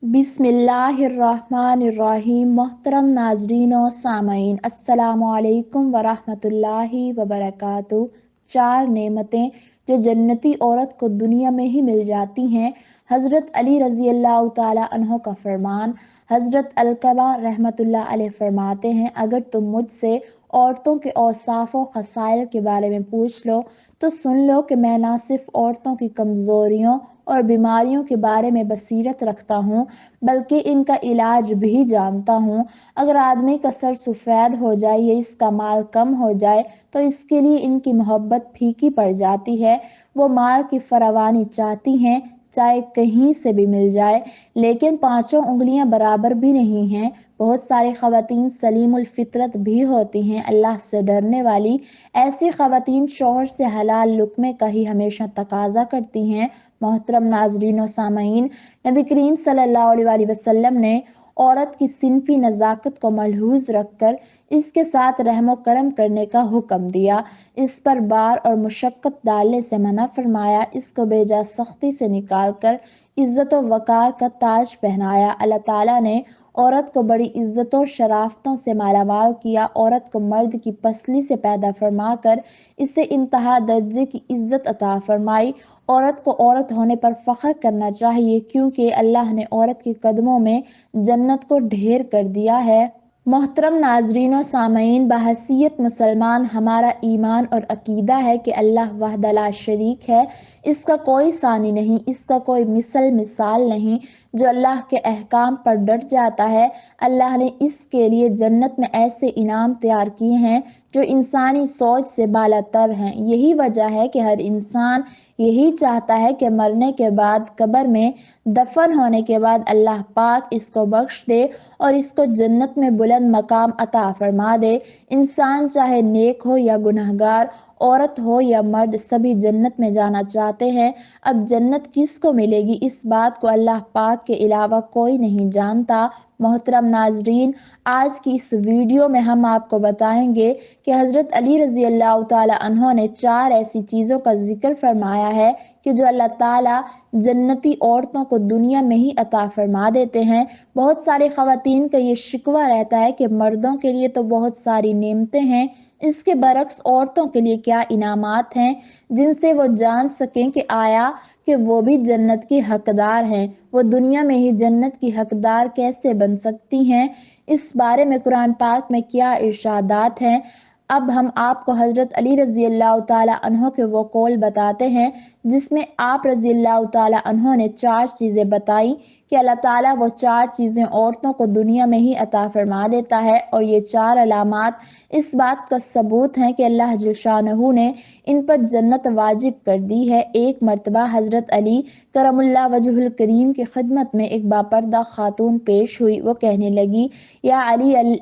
बिस्मिल्लाहिर्रहमानिर्रहीम। मोहतरम नाजरीन और सामईन, अस्सलामुअलैकुम वरहमतुल्लाहि वबरकातुहू। चार नेमतें जो जन्नती औरत को दुनिया में ही मिल जाती हैं। हज़रत अली रज़ी अल्लाह ताला अन्हो का फरमान। हज़रत अलकमा रहमतुल्लाह अलैह फरमाते हैं, अगर तुम मुझसे औरतों के औसाफ और खसाइल के बारे में पूछ लो तो सुन लो कि मैं ना सिर्फ औरतों की कमज़ोरियों और बीमारियों के बारे में बसीरत रखता हूँ बल्कि इनका इलाज भी जानता हूँ। अगर आदमी का सर सफ़ेद हो जाए या इसका माल कम हो जाए तो इसके लिए इनकी मोहब्बत फीकी पड़ जाती है। वो माल की फरावानी चाहती हैं, चाहे कहीं से भी मिल जाए, लेकिन पांचों उंगलियां बराबर भी नहीं हैं। बहुत सारी ख़वातीन सलीमुल फितरत भी होती हैं, अल्लाह से डरने वाली। ऐसी ख़वातीन शौहर से हलाल लुक़्मे का ही हमेशा तकाजा करती हैं। मोहतरम नाज़रीन और सामईन, नबी करीम सल्लल्लाहु अलैहि वसल्लम ने औरत की सिनफी नज़ाकत को मलहूज़ रखकर इसके साथ रहमो करम करने का हुक्म दिया। इस पर बार और मुशक्क़त डालने से मना फरमाया। इसको बेजा सख्ती से निकाल कर इज़्ज़त व वक़ार का ताज पहनाया। अल्लाह ताला ने औरत को बड़ी इज़्ज़तों शराफ़तों से मालामाल किया। औरत को मर्द की पसली से पैदा फरमा कर इसे इंतहा दर्जे की इज़्ज़त अता फरमाई। औरत को औरत होने पर फ़ख्र करना चाहिए, क्योंकि अल्लाह ने औरत के कदमों में जन्नत को ढेर कर दिया है। मोहतरम नाज़रीन और सामईन, बहैसियत मुसलमान हमारा ईमान और अकीदा है कि अल्लाह वहदह ला शरीक है। इसका कोई सानी नहीं, इसका कोई मिसाल नहीं। जो अल्लाह के अहकाम पर डट जाता है, अल्लाह ने इसके लिए जन्नत में ऐसे इनाम तैयार किए हैं जो इंसानी सोच से बालातर हैं। यही वजह है कि हर इंसान यही चाहता है कि मरने के बाद, कब्र में दफन होने के बाद अल्लाह पाक इसको बख्श दे और इसको जन्नत में बुलंद मकाम अता फरमा दे। इंसान चाहे नेक हो या गुनहगार, औरत हो या मर्द, सभी जन्नत में जाना चाहते हैं। अब जन्नत किसको मिलेगी, इस बात को अल्लाह पाक के अलावा कोई नहीं जानता। मोहतरम नाजरीन, आज की इस वीडियो में हम आपको बताएंगे कि हज़रत अली रज़ी अल्लाह ताला अन्हो ने चार ऐसी चीज़ों का जिक्र फरमाया है कि जो अल्लाह ताला जन्नती औरतों को दुनिया में ही अता फरमा देते हैं। बहुत सारी ख़वातीन का ये शिकवा रहता है कि मर्दों के लिए तो बहुत सारी नेमतें हैं, इसके बरक्स औरतों के लिए क्या इनामात हैं जिनसे वो जान सकें कि आया कि वो भी जन्नत की हकदार हैं। वो दुनिया में ही जन्नत की हकदार कैसे बन सकती हैं, इस बारे में कुरान पाक में क्या इरशादात हैं। अब हम आपको हज़रत अली रज़ी अल्लाह ताला अन्हो के वो कौल बताते हैं जिसमें आप रज़ी अल्लाह ताला अन्हो ने चार चीज़ें बताई कि अल्लाह ताला वो चार चीज़ें औरतों को दुनिया में ही अता फरमा देता है। और ये चार अलामात इस बात का सबूत हैं कि अल्लाह जल शानहू ने इन पर जन्नत वाजिब कर दी है। एक मर्तबा हज़रत अली करमुल्लाह वजहुल करीम की खिदमत में एक बापर्दा खातून पेश हुई। वो कहने लगी, या अली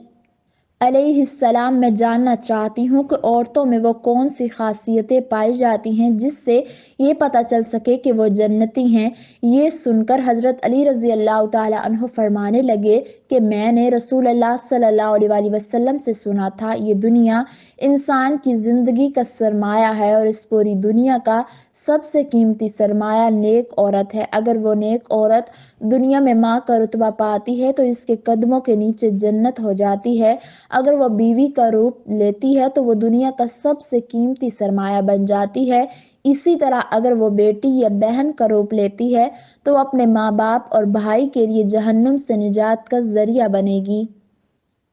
अलैहिस्सलाम, मैं जानना चाहती हूँ कि औरतों में वो कौन सी खासियतें पाई जाती हैं जिससे ये पता चल सके कि वो जन्नती हैं। ये सुनकर हज़रत अली रज़ी अल्लाह ताला अन्हु फरमाने लगे कि मैंने रसूल अल्लाह सल्लल्लाहु अलैहि वसल्लम से सुना था, ये दुनिया इंसान की ज़िंदगी का सरमाया है और इस पूरी दुनिया का सबसे कीमती सरमाया नेक औरत है। अगर वो नेक औरत दुनिया में माँ का रुतबा पाती है तो इसके कदमों के नीचे जन्नत हो जाती है। अगर वो बीवी का रूप लेती है तो वो दुनिया का सबसे कीमती सरमाया बन जाती है। इसी तरह अगर वो बेटी या बहन का रूप लेती है तो वो अपने माँ बाप और भाई के लिए जहन्नुम से निजात का जरिया बनेगी।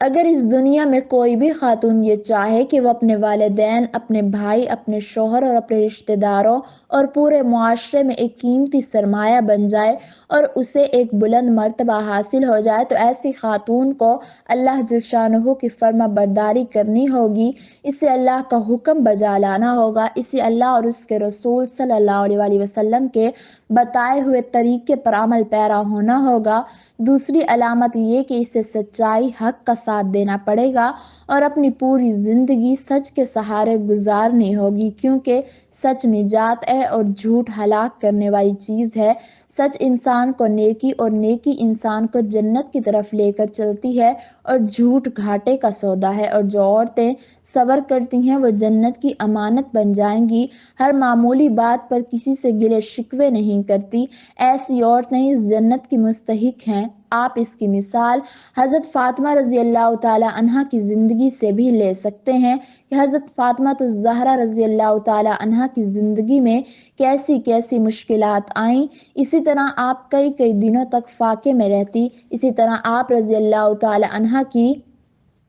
अगर इस दुनिया में कोई भी खातून ये चाहे कि वो अपने वालिदैन, अपने भाई, अपने शौहर और अपने रिश्तेदारों और पूरे मुआशरे में एक कीमती सरमाया बन जाए और उसे एक बुलंद मर्तबा हासिल हो जाए, तो ऐसी खातून को अल्लाह जल शानहू की फर्मा बरदारी करनी होगी। इसे अल्लाह का हुक्म बजा लाना होगा। इसे अल्लाह और उसके रसूल सल्लल्लाहु अलैहि वसल्लम के बताए हुए तरीके पर अमल पैरा होना होगा। दूसरी अलामत ये कि इसे सच्चाई, हक का साथ देना पड़ेगा और अपनी पूरी जिंदगी सच के सहारे गुजारनी होगी, क्योंकि सच निजात है और झूठ हलाक करने वाली चीज है। सच इंसान को नेकी और नेकी इंसान को जन्नत की तरफ लेकर चलती है और झूठ घाटे का सौदा है। और जो औरतें सब्र करती हैं वो जन्नत की अमानत बन जाएंगी। हर मामूली बात पर किसी से गिले शिकवे नहीं करती, ऐसी औरतें इस जन्नत की मुस्तहिक हैं। आप इसकी मिसाल हज़रत फ़ातिमा रज़ी अल्लाह ताला अन्हा की ज़िंदगी से भी ले सकते हैं कि हज़रत फ़ातिमा तो ज़हरा रज़ी अल्लाह ताला अन्हा की ज़िंदगी में कैसी कैसी मुश्किलात आईं। इसी तरह आप कई कई दिनों तक फाके में रहती। इसी तरह आप रज़ी अल्लाह ताला अन्हा की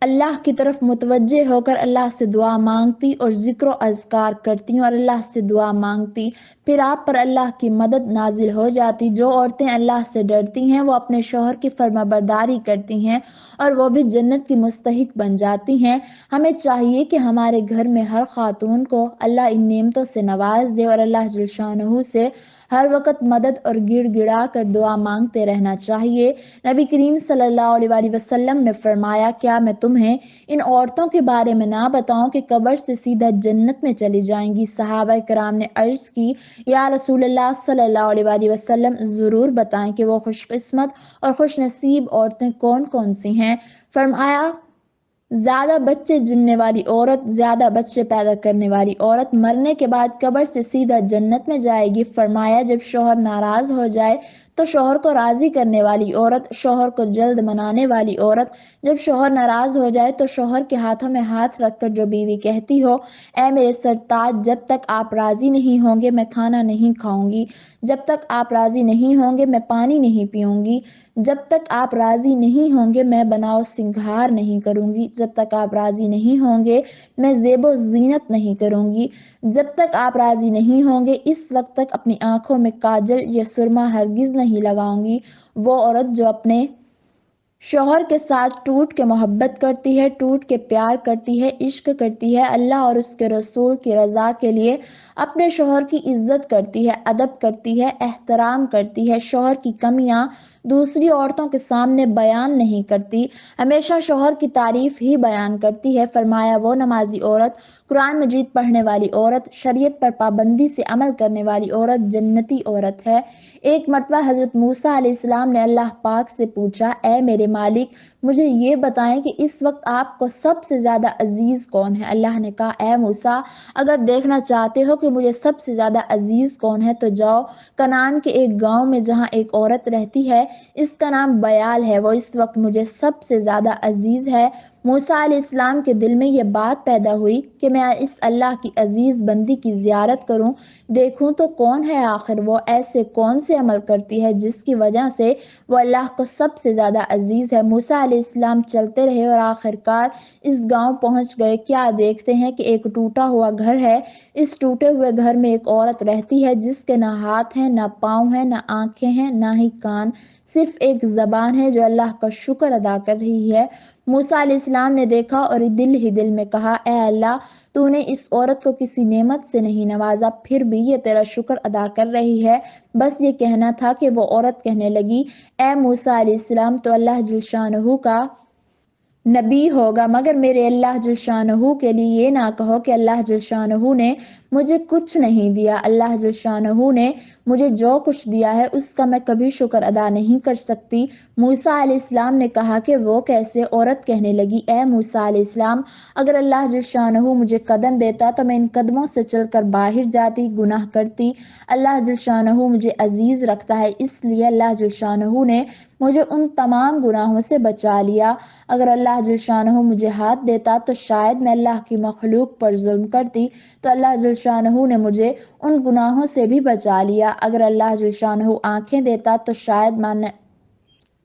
अल्लाह की तरफ मुतवज्जे होकर अल्लाह से दुआ मांगती और ज़िक्र अज़कार करती और अल्लाह से दुआ मांगती, फिर आप पर अल्लाह की मदद नाजिल हो जाती। जो औरतें अल्लाह से डरती हैं वो अपने शौहर की फर्माबरदारी करती हैं और वो भी जन्नत की मुस्तहिक बन जाती हैं। हमें चाहिए कि हमारे घर में हर खातून को अल्लाह इन नेमतों से नवाज दे और अल्लाह जल शानहू से हर वक्त मदद और गिड़गिड़ा कर दुआ मांगते रहना चाहिए। नबी करीम सल्लल्लाहु अलैहि वसल्लम ने फरमाया, क्या मैं तुम्हें इन औरतों के बारे में ना बताऊं कि कब्र से सीधा जन्नत में चली जाएंगी। सहाबा कराम ने अर्ज की, या रसूलल्लाह सल्लल्लाहु अलैहि वसल्लम, जरूर बताएं कि वो खुशकिस्मत और खुश नसीब औरतें कौन कौन सी हैं। फरमाया, ज्यादा बच्चे जिनने वाली औरत, ज्यादा बच्चे पैदा करने वाली औरत मरने के बाद कब्र से सीधा जन्नत में जाएगी। फरमाया, जब शौहर नाराज हो जाए तो शौहर को राजी करने वाली औरत, शौहर को जल्द मनाने वाली औरत। जब शौहर नाराज हो जाए तो शौहर के हाथों में हाथ रखकर जो बीवी कहती हो, ऐ मेरे सरताज, जब तक आप राजी नहीं होंगे मैं खाना नहीं खाऊंगी, जब तक आप राजी नहीं होंगे मैं पानी नहीं पीऊंगी, जब तक आप राजी नहीं होंगे मैं बनाओ सिंगार नहीं करूंगी, जब तक आप राजी नहीं होंगे मैं ज़ेबो ज़ीनत नहीं करूंगी, जब तक आप राजी नहीं होंगे इस वक्त तक अपनी आंखों में काजल या सुरमा हरगिज नहीं लगाऊंगी। वो औरत जो अपने शौहर के साथ टूट के मोहब्बत करती है, टूट के प्यार करती है, इश्क करती है, अल्लाह और उसके रसूल की रजा के लिए अपने शौहर की इज्जत करती है, अदब करती है, एहतराम करती है, शौहर की कमियां दूसरी औरतों के सामने बयान नहीं करती, हमेशा शौहर की तारीफ ही बयान करती है। फरमाया, वो नमाजी औरत, कुरान मजीद पढ़ने वाली औरत, शरीयत पर पाबंदी से अमल करने वाली औरत जन्नती औरत है। एक मर्तबा हजरत मूसा अलैहिस्सलाम ने अल्लाह पाक से पूछा, ए मेरे मालिक, मुझे ये बताएं कि इस वक्त आपको सबसे ज्यादा अजीज कौन है। अल्लाह ने कहा, ए मूसा, अगर देखना चाहते हो कि मुझे सबसे ज्यादा अजीज कौन है तो जाओ कनान के एक गांव में जहां एक औरत रहती है, इसका नाम बयाल है, वो इस वक्त मुझे सबसे ज्यादा अजीज है। मूसा अलैहिस्सलाम के दिल में ये बात पैदा हुई कि मैं इस अल्लाह की अजीज बंदी की जियारत करूं, देखूं तो कौन है आखिर वो ऐसे कौन से अमल करती है जिसकी वजह से वो अल्लाह को सबसे ज्यादा अजीज है। मूसा अलैहिस्सलाम चलते रहे और आखिरकार इस गांव पहुंच गए। क्या देखते हैं कि एक टूटा हुआ घर है। इस टूटे हुए घर में एक औरत रहती है जिसके ना हाथ है, ना पाँव है, ना आंखें हैं, ना ही कान, सिर्फ एक जबान है जो अल्लाह का शुक्र अदा कर रही है। मूसा अलैहिस्सलाम ने देखा और दिल ही दिल में कहा, ए अल्लाह, तूने इस औरत को किसी नेमत से नहीं नवाजा, फिर भी ये तेरा शुक्र अदा कर रही है। बस ये कहना था कि वो औरत कहने लगी, ए मूसा अलैहिस्सलाम तो अल्लाह जल शानहू का नबी होगा, मगर मेरे अल्लाह जल शानहू के लिए ये ना कहो कि अल्लाह जल शानहू ने मुझे कुछ नहीं दिया। अल्लाह जल शानहू ने मुझे जो कुछ दिया है उसका मैं कभी शुक्र अदा नहीं कर सकती। मूसा अलैहिस्सलाम ने कहा कि वो कैसे। औरत कहने लगी, ए मूसा अलैहिस्सलाम, अगर अल्लाह जल शानहू मुझे कदम देता तो मैं इन कदमों से चलकर बाहर जाती, गुनाह करती। अल्लाह जल शानहू मुझे अजीज रखता है, इसलिए अल्लाह जल शानहू ने मुझे उन तमाम गुनाहों से बचा लिया। अगर अल्लाह जल शानहू मुझे हाथ देता तो शायद मैं अल्लाह की मखलूक पर जुल्म करती, तो अल्लाह जल शानहू ने मुझे उन गुनाहों से भी बचा लिया। अगर अल्लाह जल शानहू आंखें देता तो शायद मैं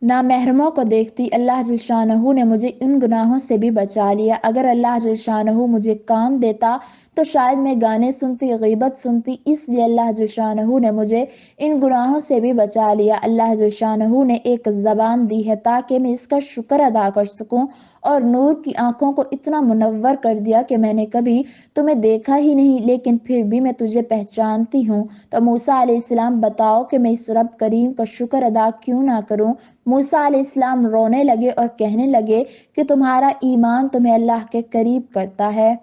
नामहरमों को देखती, अल्लाह जल शानहू ने मुझे इन गुनाहों से भी बचा लिया। अगर अल्लाह जल शानहू मुझे कान देता तो शायद मैं गाने सुनती, गीबत सुनती, इसलिए अल्लाह जल शानहू ने मुझे इन गुनाहों से भी बचा लिया। अल्लाह जल शानहू ने एक ज़बान दी है ताकि मैं इसका शुक्र अदा कर सकूं, और नूर की आंखों को इतना मुनव्वर कर दिया कि मैंने कभी तुम्हें देखा ही नहीं, लेकिन फिर भी मैं तुझे पहचानती हूँ। तो मूसा अलैहिस्सलाम, बताओ कि मैं इस रब करीम का शुक्र अदा क्यों ना करूं। मूसा अलैहिस्सलाम रोने लगे और कहने लगे कि तुम्हारा ईमान तुम्हें अल्लाह के करीब करता है।